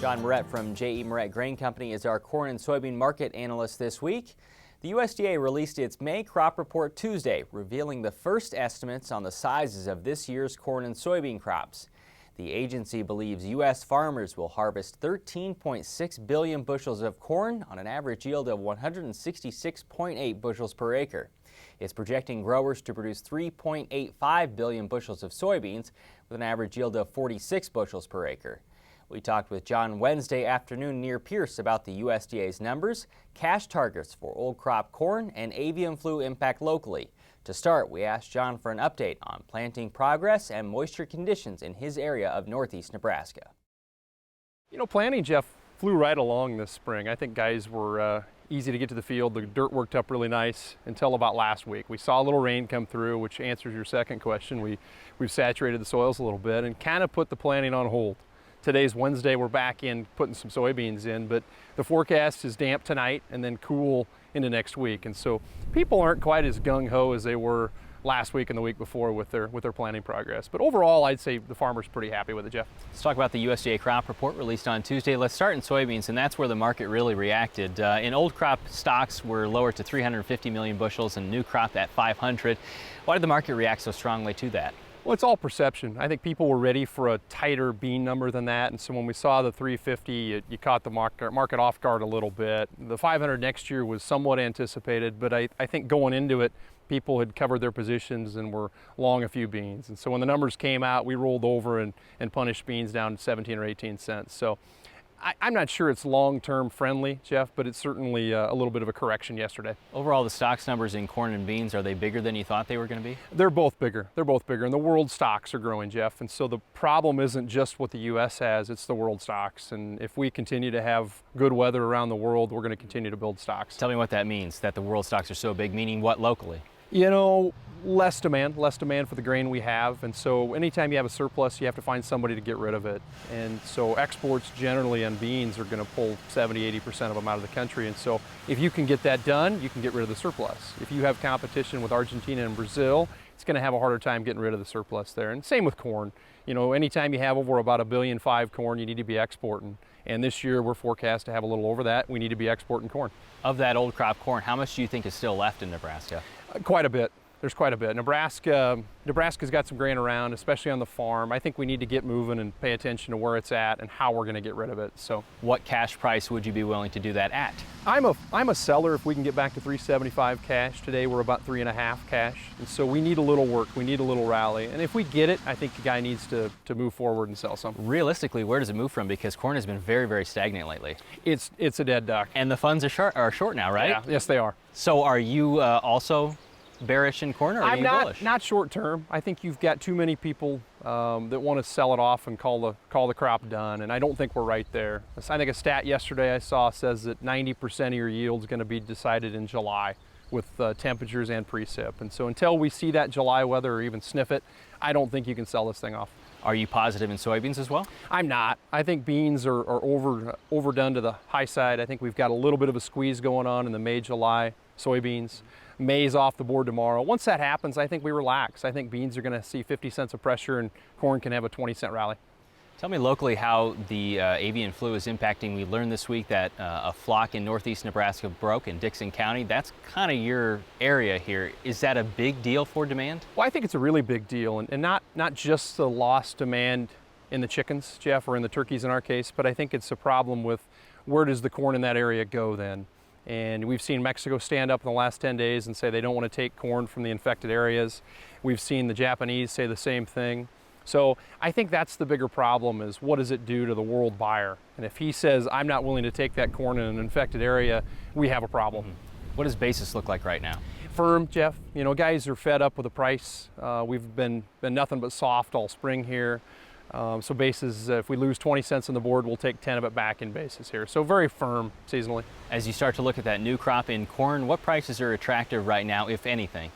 John Meuret from Meuret Grain Company is our corn and soybean market analyst this week. The USDA released its May crop report Tuesday, revealing the first estimates on the sizes of this year's corn and soybean crops. The agency believes U.S. farmers will harvest 13.6 billion bushels of corn on an average yield of 166.8 bushels per acre. It's projecting growers to produce 3.85 billion bushels of soybeans with an average yield of 46 bushels per acre. We talked with John Wednesday afternoon near Pierce about the USDA's numbers, cash targets for old crop corn, and avian flu impact locally. To start, we asked John for an update on planting progress and moisture conditions in his area of northeast Nebraska. You know, planting, Jeff, flew right along this spring. I think guys were easy to get to the field. The dirt worked up really nice until about last week. We saw a little rain come through, which answers your second question. We've saturated the soils a little bit and kind of put the planting on hold. Today's Wednesday, we're back in putting some soybeans in, but the forecast is damp tonight and then cool into next week. And so people aren't quite as gung-ho as they were last week and the week before with their planting progress. But overall, I'd say the farmer's pretty happy with it, Jeff. Let's talk about the USDA crop report released on Tuesday. Let's start in soybeans, and that's where the market really reacted. In old crop, stocks were lower to 350 million bushels and new crop at 500. Why did the market react so strongly to that? Well, it's all perception. I think people were ready for a tighter bean number than that, and so when we saw the 350, you caught the market off guard a little bit. The 500 next year was somewhat anticipated, but I think going into it, people had covered their positions and were long a few beans. And so when the numbers came out, we rolled over and punished beans down to 17 or 18 cents. So I'm not sure it's long-term friendly, Jeff, but it's certainly a little bit of a correction yesterday. Overall, the stocks numbers in corn and beans, are they bigger than you thought they were going to be? They're both bigger. They're both bigger, and the world stocks are growing, Jeff. And so the problem isn't just what the U.S. has, it's the world stocks. And if we continue to have good weather around the world, we're going to continue to build stocks. Tell me what that means, that the world stocks are so big, meaning what locally? You know, less demand for the grain we have, and so anytime you have a surplus, you have to find somebody to get rid of it. And so exports generally on beans are going to pull 70–80% of them out of the country, and so if you can get that done, you can get rid of the surplus. If you have competition with Argentina and Brazil, it's going to have a harder time getting rid of the surplus there. And same with corn. You know, anytime you have over about 1.5 billion corn, you need to be exporting. And this year we're forecast to have a little over that. We need to be exporting corn. Of that old crop corn, how much do you think is still left in Nebraska? Quite a bit. There's quite a bit. Nebraska's got some grain around, especially on the farm. I think we need to get moving and pay attention to where it's at and how we're going to get rid of it. So, what cash price would you be willing to do that at? I'm a seller if we can get back to 375 cash. Today we're about 3.5 cash, and so we need a little work. We need a little rally, and if we get it, I think the guy needs to move forward and sell some. Realistically, where does it move from? Because corn has been very, very stagnant lately. It's a dead duck. And the funds are short now, right? Yeah. Yes, they are. So are you also bearish in corn, or are you bullish? Not short term. I think you've got too many people that want to sell it off and call the crop done, and I don't think we're right there. I think a stat yesterday I saw says that 90% of your yield is going to be decided in July with temperatures and precip, and so until we see that July weather or even sniff it, I don't think you can sell this thing off. Are you positive in soybeans as well? I'm not. I think beans are overdone to the high side. I think we've got a little bit of a squeeze going on in the May-July soybeans. May's off the board tomorrow. Once that happens, I think we relax. I think beans are going to see 50 cents of pressure and corn can have a 20-cent rally. Tell me locally how the avian flu is impacting. We learned this week that a flock in northeast Nebraska broke in Dixon County. That's kind of your area here. Is that a big deal for demand? Well, I think it's a really big deal, and not just the lost demand in the chickens, Jeff, or in the turkeys in our case, but I think it's a problem with where does the corn in that area go then? And we've seen Mexico stand up in the last 10 days and say they don't want to take corn from the infected areas. We've seen the Japanese say the same thing. So I think that's the bigger problem, is what does it do to the world buyer? And if he says, I'm not willing to take that corn in an infected area, we have a problem. What does basis look like right now? Firm, Jeff. You know, guys are fed up with the price. We've been nothing but soft all spring here. So basis, if we lose 20 cents on the board, we'll take 10 of it back in basis here. So very firm seasonally. As you start to look at that new crop in corn, what prices are attractive right now, if anything?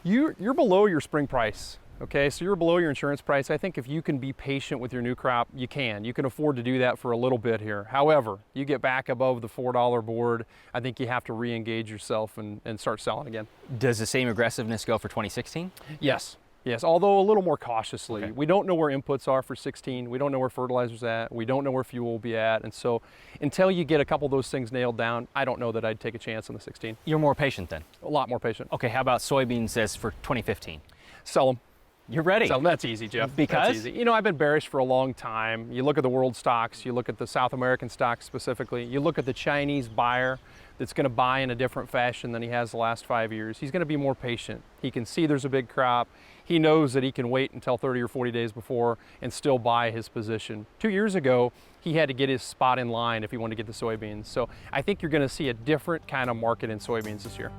You're below your spring price. Okay, so you're below your insurance price. I think if you can be patient with your new crop, you can. You can afford to do that for a little bit here. However, you get back above the $4 board, I think you have to re-engage yourself and start selling again. Does the same aggressiveness go for 2016? Yes. Yes, although a little more cautiously. Okay. We don't know where inputs are for 16. We don't know where fertilizer's at. We don't know where fuel will be at. And so until you get a couple of those things nailed down, I don't know that I'd take a chance on the 16. You're more patient then? A lot more patient. Okay, how about soybeans as for 2015? Sell them. You're ready? So that's easy, Jeff. Because? That's easy. You know, I've been bearish for a long time. You look at the world stocks, you look at the South American stocks specifically, you look at the Chinese buyer that's going to buy in a different fashion than he has the last 5 years. He's going to be more patient. He can see there's a big crop. He knows that he can wait until 30 or 40 days before and still buy his position. 2 years ago, he had to get his spot in line if he wanted to get the soybeans. So I think you're going to see a different kind of market in soybeans this year.